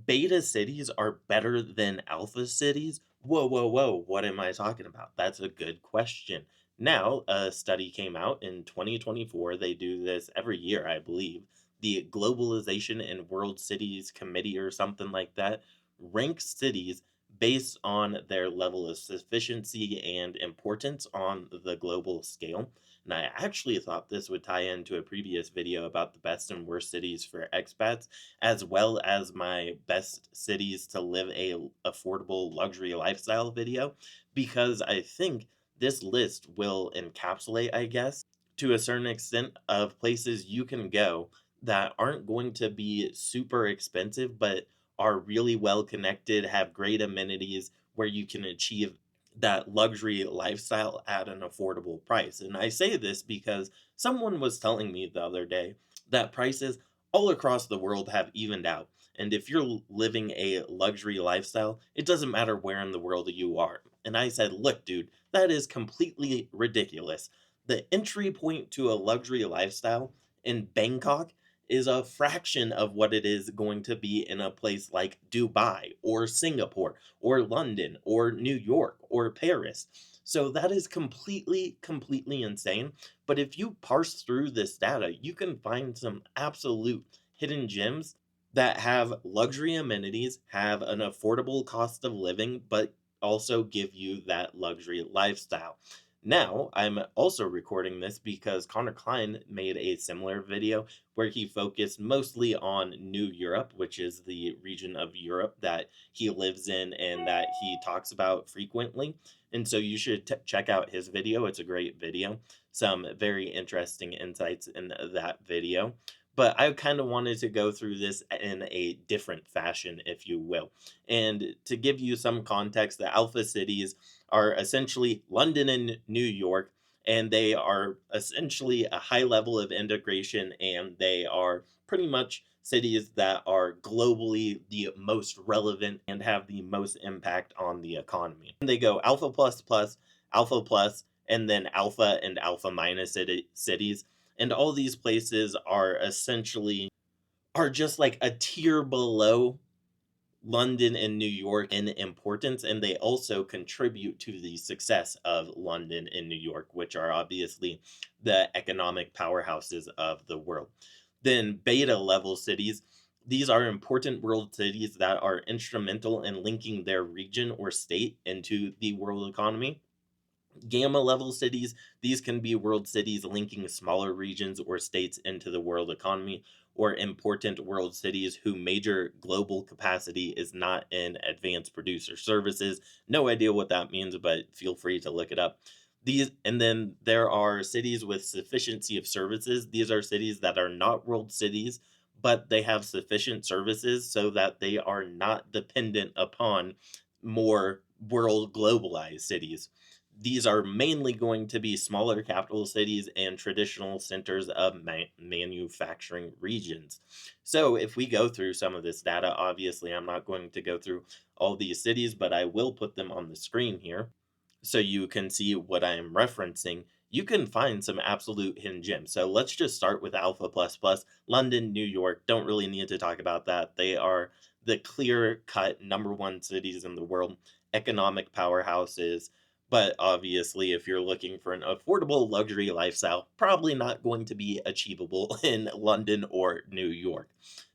beta cities are better than alpha cities? Whoa, whoa, whoa, what am I talking about? That's a good question. Now, a study came out in 2024. They do this every year, I believe. The Globalization in World Cities Committee or something like that ranks cities based on their level of sufficiency and importance on the global scale. And I actually thought this would tie into a previous video about the best and worst cities for expats, as well as my best cities to live a affordable luxury lifestyle video, because I think this list will encapsulate, I guess, to a certain extent of places you can go that aren't going to be super expensive, but are really well connected, have great amenities where you can achieve that luxury lifestyle at an affordable price. And I say this because someone was telling me the other day that prices all across the world have evened out. And if you're living a luxury lifestyle, it doesn't matter where in the world you are. And I said, look, dude, that is completely ridiculous. The entry point to a luxury lifestyle in Bangkok is a fraction of what it is going to be in a place like Dubai or Singapore or London or New York or Paris. So that is completely insane. But if you parse through this data, you can find some absolute hidden gems that have luxury amenities, have an affordable cost of living, but also give you that luxury lifestyle. Now, I'm also recording this because Connor Klein made a similar video where he focused mostly on New Europe, which is the region of Europe that he lives in and that he talks about frequently. And so you should check out his video. It's a great video. Some very interesting insights in that video. But I kind of wanted to go through this in a different fashion, if you will. And to give you some context, the alpha cities are essentially London and New York, and they are essentially a high level of integration, and they are pretty much cities that are globally the most relevant and have the most impact on the economy. And they go alpha plus, and then alpha and alpha minus cities. And all these places are essentially are just like a tier below London and New York in importance, and they also contribute to the success of London and New York, which are obviously the economic powerhouses of the world. Then beta level cities. These are important world cities that are instrumental in linking their region or state into the world economy. Gamma level cities, these can be world cities linking smaller regions or states into the world economy, or important world cities whose major global capacity is not in advanced producer services. No idea what that means, but feel free to look it up. These, and then there are cities with sufficiency of services. These are cities that are not world cities, but they have sufficient services so that they are not dependent upon more world globalized cities. These are mainly going to be smaller capital cities and traditional centers of manufacturing regions. So, if we go through some of this data, obviously I'm not going to go through all these cities, but I will put them on the screen here so you can see what I am referencing. You can find some absolute hidden gems. So let's just start with Alpha Plus Plus. London, New York, don't really need to talk about that. They are the clear cut number one cities in the world, economic powerhouses. But obviously, if you're looking for an affordable luxury lifestyle, probably not going to be achievable in London or New York.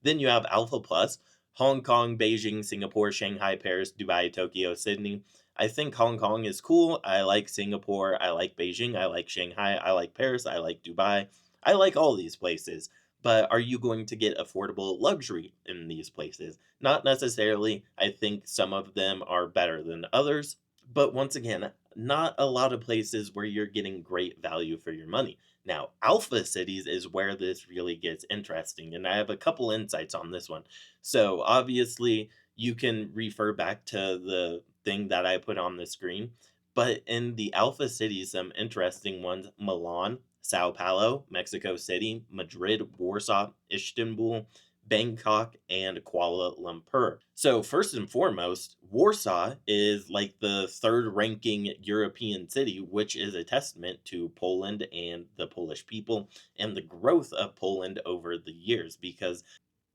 Then you have Alpha Plus, Hong Kong, Beijing, Singapore, Shanghai, Paris, Dubai, Tokyo, Sydney. I think Hong Kong is cool. I like Singapore. I like Beijing. I like Shanghai. I like Paris. I like Dubai. I like all these places. But are you going to get affordable luxury in these places? Not necessarily. I think some of them are better than others. But once again, not a lot of places where you're getting great value for your money. Now, alpha cities is where this really gets interesting, and I have a couple insights on this one. So, obviously, you can refer back to the thing that I put on the screen, but in the alpha cities, some interesting ones: Milan, Sao Paulo, Mexico City, Madrid, Warsaw, Istanbul, Bangkok, and Kuala Lumpur. So, first and foremost, Warsaw is like the third ranking European city, which is a testament to Poland and the Polish people and the growth of Poland over the years. Because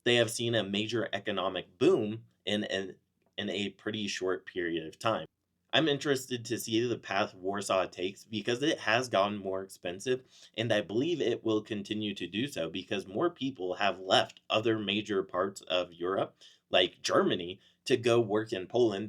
they have seen a major economic boom in a pretty short period of time. I'm interested to see the path Warsaw takes because it has gotten more expensive, and I believe it will continue to do so because more people have left other major parts of Europe, like Germany, to go work in Poland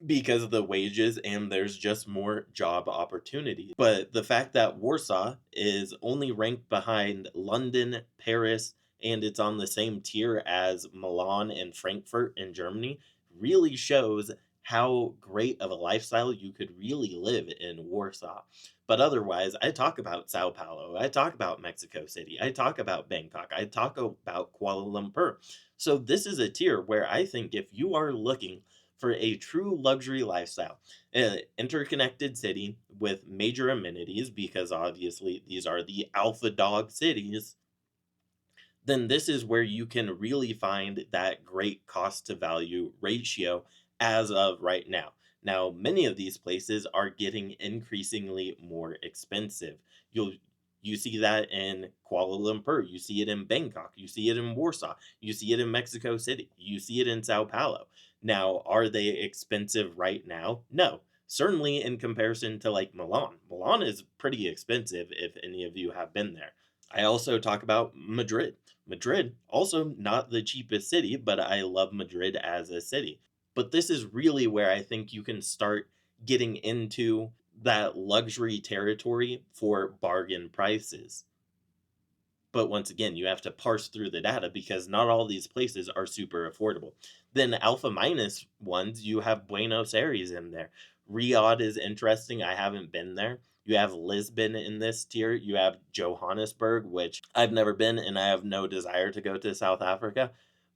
because of the wages and there's just more job opportunities. But the fact that Warsaw is only ranked behind London, Paris, and it's on the same tier as Milan and Frankfurt in Germany really shows how great of a lifestyle you could really live in Warsaw. But otherwise, I talk about Sao Paulo, I talk about Mexico City, I talk about Bangkok, I talk about Kuala Lumpur. So this is a tier where I think if you are looking for a true luxury lifestyle, an interconnected city with major amenities, because obviously these are the alpha dog cities, then this is where you can really find that great cost to value ratio as of right now. Now, many of these places are getting increasingly more expensive. You'll you see that in Kuala Lumpur, you see it in Bangkok, you see it in Warsaw, you see it in Mexico City, you see it in Sao Paulo. Now, are they expensive right now? No. Certainly in comparison to like Milan. Milan is pretty expensive if any of you have been there. I also talk about Madrid. Madrid, also not the cheapest city, but I love Madrid as a city. But this is really where I think you can start getting into that luxury territory for bargain prices. But once again, you have to parse through the data because not all these places are super affordable. Then alpha minus ones, you have Buenos Aires in there. Riyadh is interesting. I haven't been there. You have Lisbon in this tier. You have Johannesburg, which I've never been and I have no desire to go to South Africa,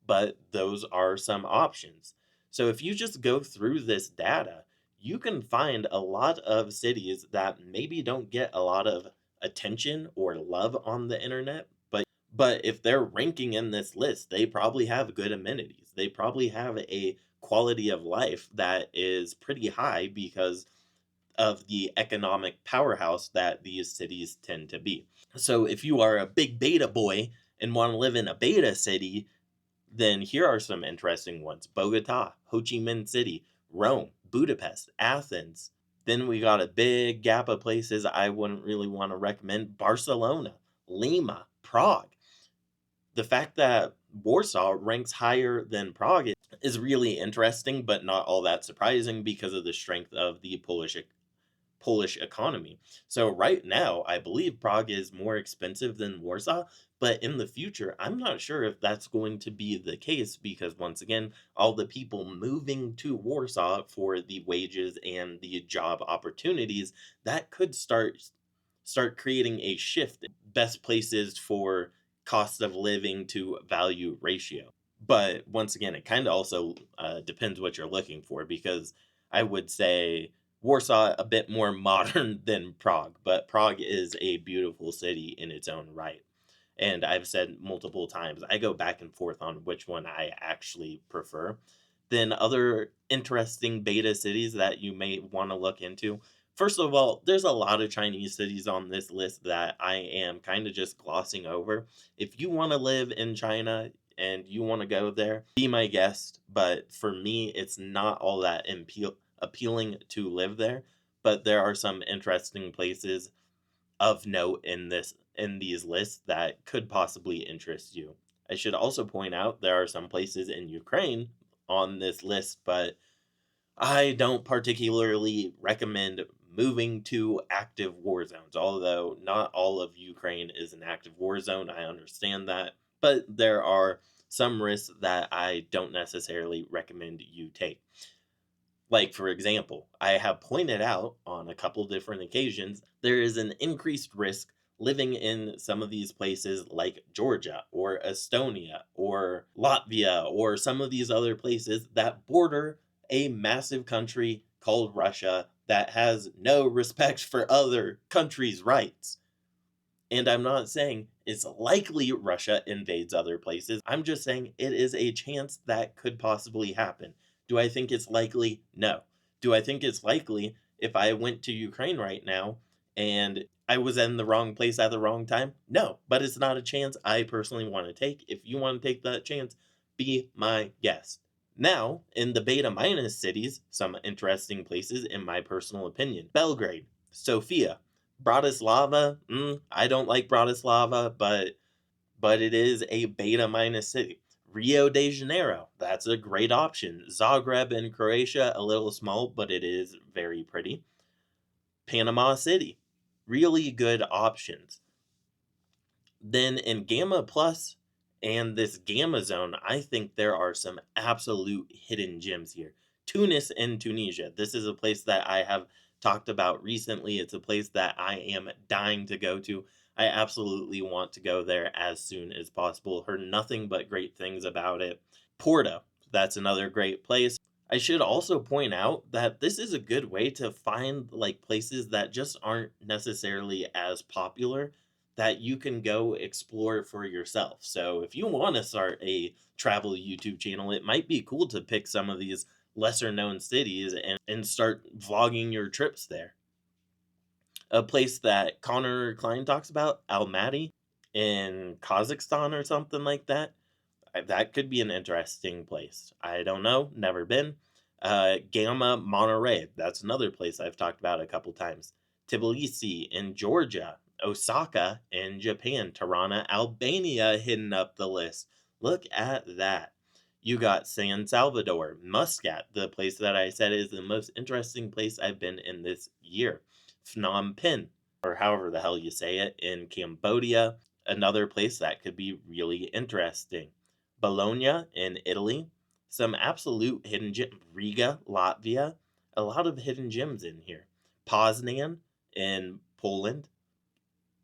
but those are some options. So if you just go through this data, you can find a lot of cities that maybe don't get a lot of attention or love on the internet, but if they're ranking in this list, they probably have good amenities. They probably have a quality of life that is pretty high because of the economic powerhouse that these cities tend to be. So if you are a big beta boy and want to live in a beta city, then here are some interesting ones: Bogota, Ho Chi Minh City, Rome, Budapest, Athens. Then we got a big gap of places I wouldn't really want to recommend: Barcelona, Lima, Prague. The fact that Warsaw ranks higher than Prague is really interesting, but not all that surprising because of the strength of the Polish economy. So right now, I believe Prague is more expensive than Warsaw, but in the future, I'm not sure if that's going to be the case because once again, all the people moving to Warsaw for the wages and the job opportunities, that could start creating a shift in best places for cost of living to value ratio. But once again, it kind of also depends what you're looking for because I would say Warsaw a bit more modern than Prague, but Prague is a beautiful city in its own right. And I've said multiple times, I go back and forth on which one I actually prefer. Then other interesting beta cities that you may want to look into. First of all, there's a lot of Chinese cities on this list that I am kind of just glossing over. If you want to live in China and you want to go there, be my guest. But for me, it's not all that appealing to live there. But there are some interesting places of note in these lists that could possibly interest you. I should also point out there are some places in Ukraine on this list, but I don't particularly recommend moving to active war zones, although not all of Ukraine is an active war zone. I understand that, but there are some risks that I don't necessarily recommend you take. Like, for example, I have pointed out on a couple different occasions there is an increased risk living in some of these places like Georgia or Estonia or Latvia or some of these other places that border a massive country called Russia that has no respect for other countries' rights. And I'm not saying it's likely Russia invades other places. I'm just saying it is a chance that could possibly happen. Do I think it's likely? No. Do I think it's likely if I went to Ukraine right now and I was in the wrong place at the wrong time? No, but it's not a chance I personally want to take. If you want to take that chance, be my guest. Now, in the beta minus cities, some interesting places in my personal opinion. Belgrade, Sofia, Bratislava, I don't like Bratislava, but it is a beta minus city. Rio de Janeiro, that's a great option. Zagreb in Croatia, a little small, but it is very pretty. Panama City, really good options. Then in Gamma Plus and this Gamma Zone, I think there are some absolute hidden gems here. Tunis and Tunisia. This is a place that I have talked about recently. It's a place that I am dying to go to. I absolutely want to go there as soon as possible. Heard nothing but great things about it. Porto, that's another great place. I should also point out that this is a good way to find like places that just aren't necessarily as popular that you can go explore for yourself. So if you want to start a travel YouTube channel, it might be cool to pick some of these lesser known cities and start vlogging your trips there. A place that Connor Klein talks about, Almaty in Kazakhstan or something like that. That could be an interesting place. I don't know, never been. Gamma Monterey, that's another place I've talked about a couple times. Tbilisi in Georgia, Osaka in Japan, Tirana, Albania hidden up the list. Look at that. You got San Salvador, Muscat, the place that I said is the most interesting place I've been in this year. Phnom Penh, or however the hell you say it, in Cambodia, another place that could be really interesting. Bologna in Italy, some absolute hidden gem. Riga, Latvia, a lot of hidden gems in here. Poznan in Poland,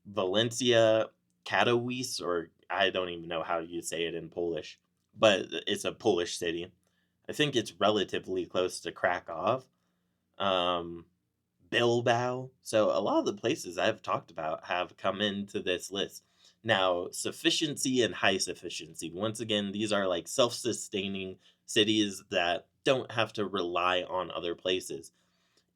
Valencia, Katowice, or I don't even know how you say it in Polish, but it's a Polish city. I think it's relatively close to Krakow. Um, Bilbao. So a lot of the places I've talked about have come into this list. Now, sufficiency and high sufficiency. Once again, these are like self sustaining cities that don't have to rely on other places.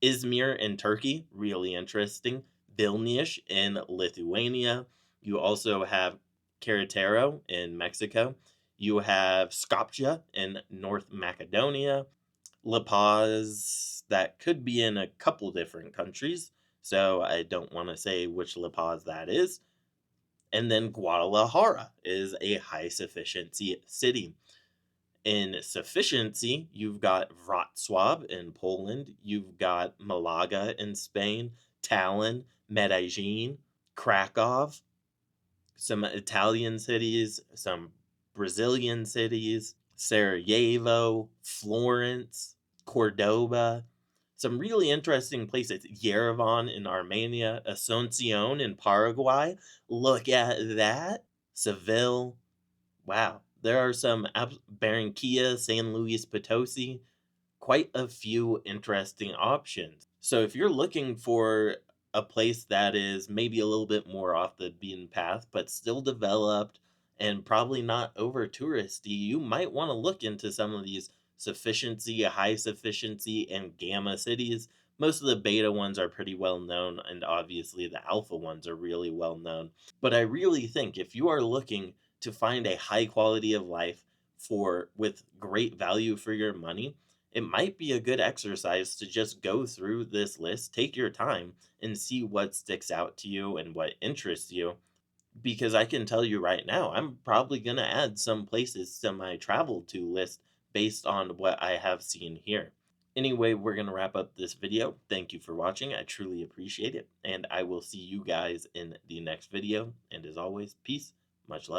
Izmir in Turkey, really interesting. Vilnius in Lithuania. You also have Querétaro in Mexico. You have Skopje in North Macedonia. La Paz, that could be in a couple different countries, so I don't want to say which La Paz that is. And then Guadalajara is a high sufficiency city. In sufficiency, you've got Wrocław in Poland, you've got Malaga in Spain, Tallinn, Medellin, Krakow, some Italian cities, some Brazilian cities, Sarajevo, Florence, Cordoba, some really interesting places. Yerevan in Armenia, Asuncion in Paraguay. Look at that. Seville. Wow. There are some Barranquilla, San Luis Potosi, quite a few interesting options. So if you're looking for a place that is maybe a little bit more off the beaten path, but still developed and probably not over touristy, you might want to look into some of these sufficiency, high sufficiency, and gamma cities. Most of the beta ones are pretty well known, and obviously the alpha ones are really well known. But I really think if you are looking to find a high quality of life for with great value for your money, it might be a good exercise to just go through this list, take your time, and see what sticks out to you and what interests you. Because I can tell you right now, I'm probably going to add some places to my travel to list based on what I have seen here. Anyway, we're going to wrap up this video. Thank you for watching. I truly appreciate it. And I will see you guys in the next video. And as always, peace, much love.